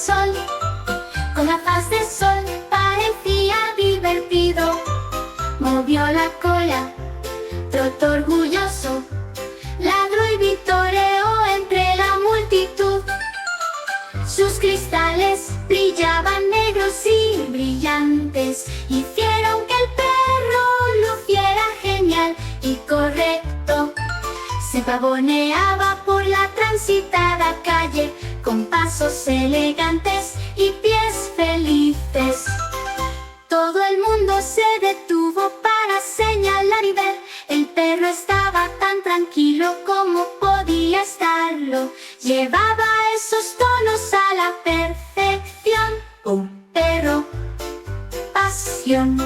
sol. Con gafas de sol parecía divertido. Movió la cola, trotó orgulloso, ladró y vitoreó entre la multitud. Sus cristales brillaban negros y brillantes, hicieron que el perro luciera genial y correcto. Se pavoneaba por la transitada calle, con pasos elegantes y pies felices. Todo el mundo se detuvo para señalar y ver. El perro estaba tan tranquilo como podía estarlo. Llevaba esos tonos a la perfección. Un perro, pasión.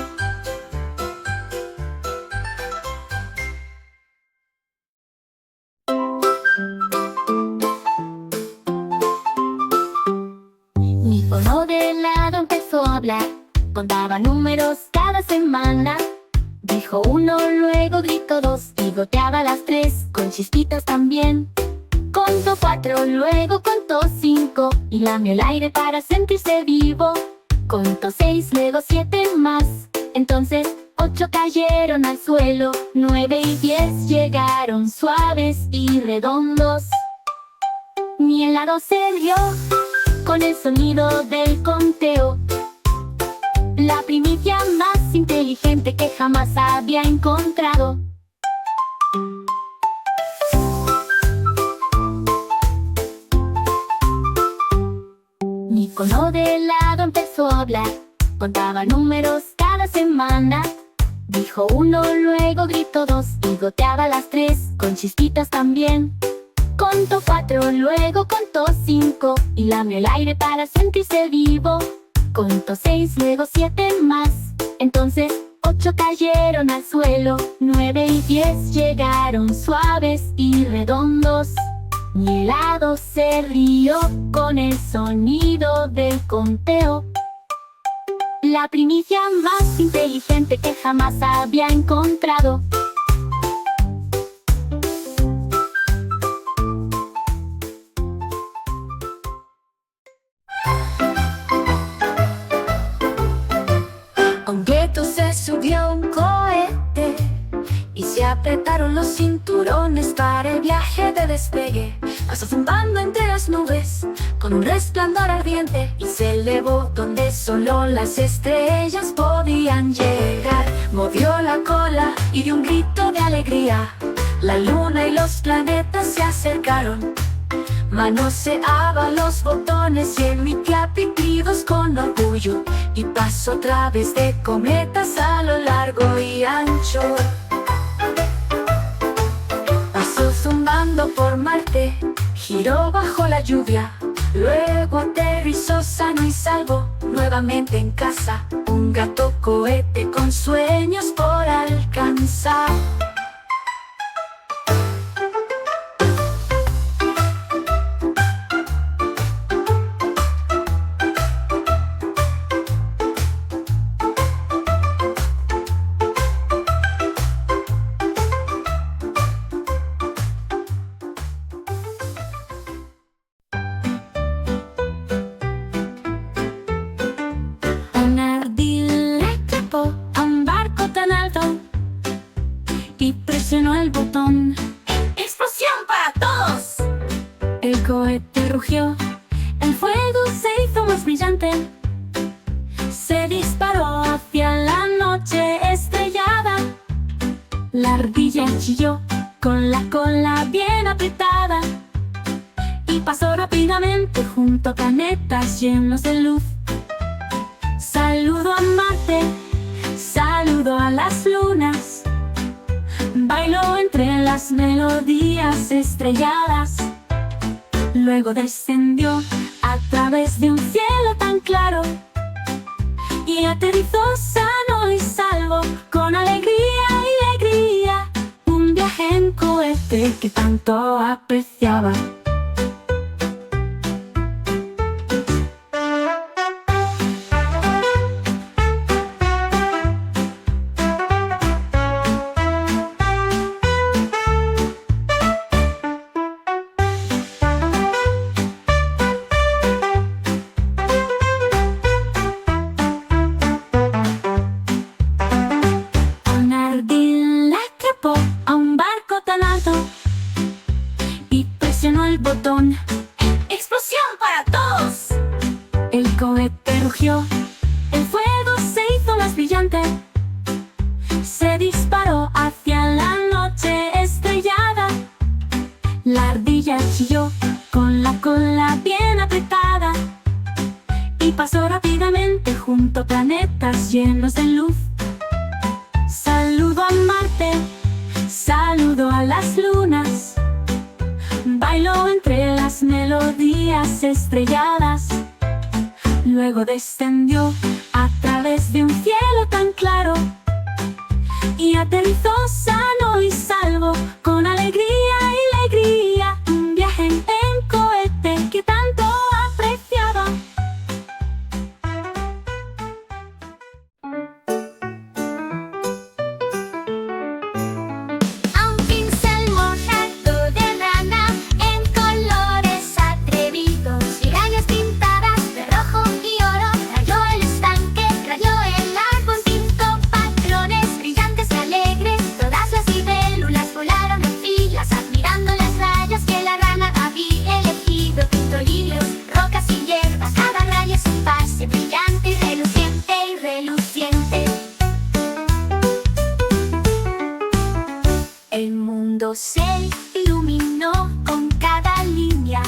Mi fono de helado empezó a hablar. Contaba números cada semana. Dijo uno, luego gritó dos y goteaba las tres, con chispitas también. Contó cuatro, luego contó cinco y lamió el aire para sentirse vivo. Contó seis, luego siete más. Entonces 8 cayeron al suelo, 9 y 10 llegaron suaves y redondos. Mi helado se rió con el sonido del conteo. La primicia más inteligente que jamás había encontrado. Mi cono de helado empezó a hablar. Contaba números cada semana. Dijo uno, luego gritó dos y goteaba las tres, con chispitas también. Contó cuatro, luego contó cinco y lamió el aire para sentirse vivo. Contó seis, luego siete más. Entonces 8 cayeron al suelo, 9 y 10 llegaron suaves y redondos. Mi helado se rió con el sonido del conteo. La primicia más inteligente que jamás había encontrado. A un gueto se subió un cohete y se apretaron los cinturones para el viaje de despegue. Pasó zumbando entre las nubes con un resplandor ardiente y se elevó donde solo las estrellas podían llegar. Movió la cola y dio un grito de alegría. La luna y los planetas se acercaron. Manoseaba los botones y emitía pitidos con orgullo, y pasó a través de cometas a lo largo y ancho. Pasó zumbando por Marte, giró bajo la lluvia, luego aterrizó sano y salvo nuevamente en casa. Un gato cohete con sueños por alcanzar. Una ardilla trepó a un barco tan alto y presionó el botón. ¡Explosión para todos! El cohete rugió, el fuego se hizo más brillante. Se disparó hacia la noche estrellada. La ardilla chilló con la cola bien apretada y pasó rápidamente junto a planetas llenos de luz. Saludo a Marte, saludo a las lunas. Bailó entre las melodías estrelladas. Luego descendió a través de un cielo tan claro y aterrizó sano y salvo con alegría y alegría. Un viaje en cohete que tanto apreciaba. las lunas, bailó entre las melodías estrelladas. Luego descendió a través de un cielo tan claro y aterrizó sano y salvo, con alegría y alegría. Un viaje en cohete que tanto apreciaba. A un pincel mojado de rana, en colores atrevidos y rayas pintadas de rojo y oro, rayó el estanque, rayó el árbol, pintó patrones brillantes y alegres. Todas las libélulas volaron en filas, admirando las rayas que la rana había elegido. Pintó lirios, rocas y hierbas, cada raya es un pase brillante y reluciente y reluciente. El mundo se iluminó con cada línea,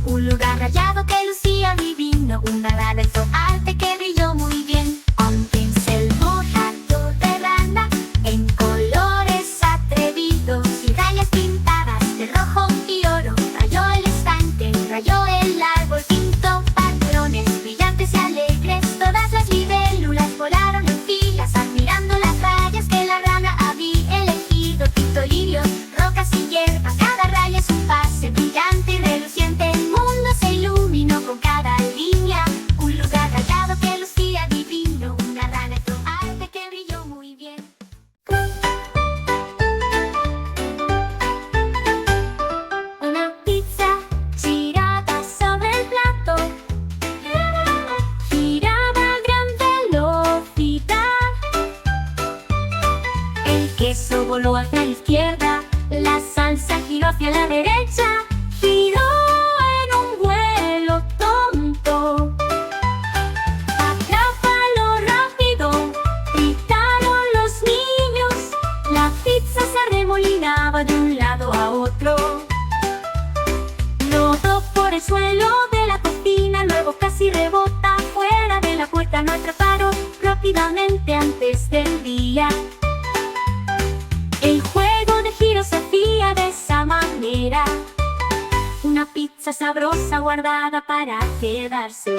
un lugar rayado que lucía divino, una rana hizo arte que brilló muy bien. A un pincel mojado de rana, en colores atrevidos y rayas pintadas de rojo y oro, rayó el estanque, rayó el árbol, pintó patrones brillantes y alegres. Todas las libélulas volaron en filas, admirando las rayas que la rana había elegido. Pintó lirios, rocas y hierbas, cada raya es un pase brillante y reluciente. El mundo se iluminó con cada línea, un lugar rayado que lucía divino, una rana hizo arte que brilló muy bien. Una pizza giraba sobre el plato, giraba a gran velocidad. El queso voló hacia la izquierda, la salsa giró hacia la derecha, giró en un vuelo tonto. ¡Atrápalo rápido!, gritaron los niños. La pizza se arremolinaba de un lado a otro, rodó por el suelo de la cocina, luego casi rebota fuera de la puerta. No atraparon rápidamente antes del día. El juego de giros se hacía de esa manera, una pizza sabrosa guardada para quedarse.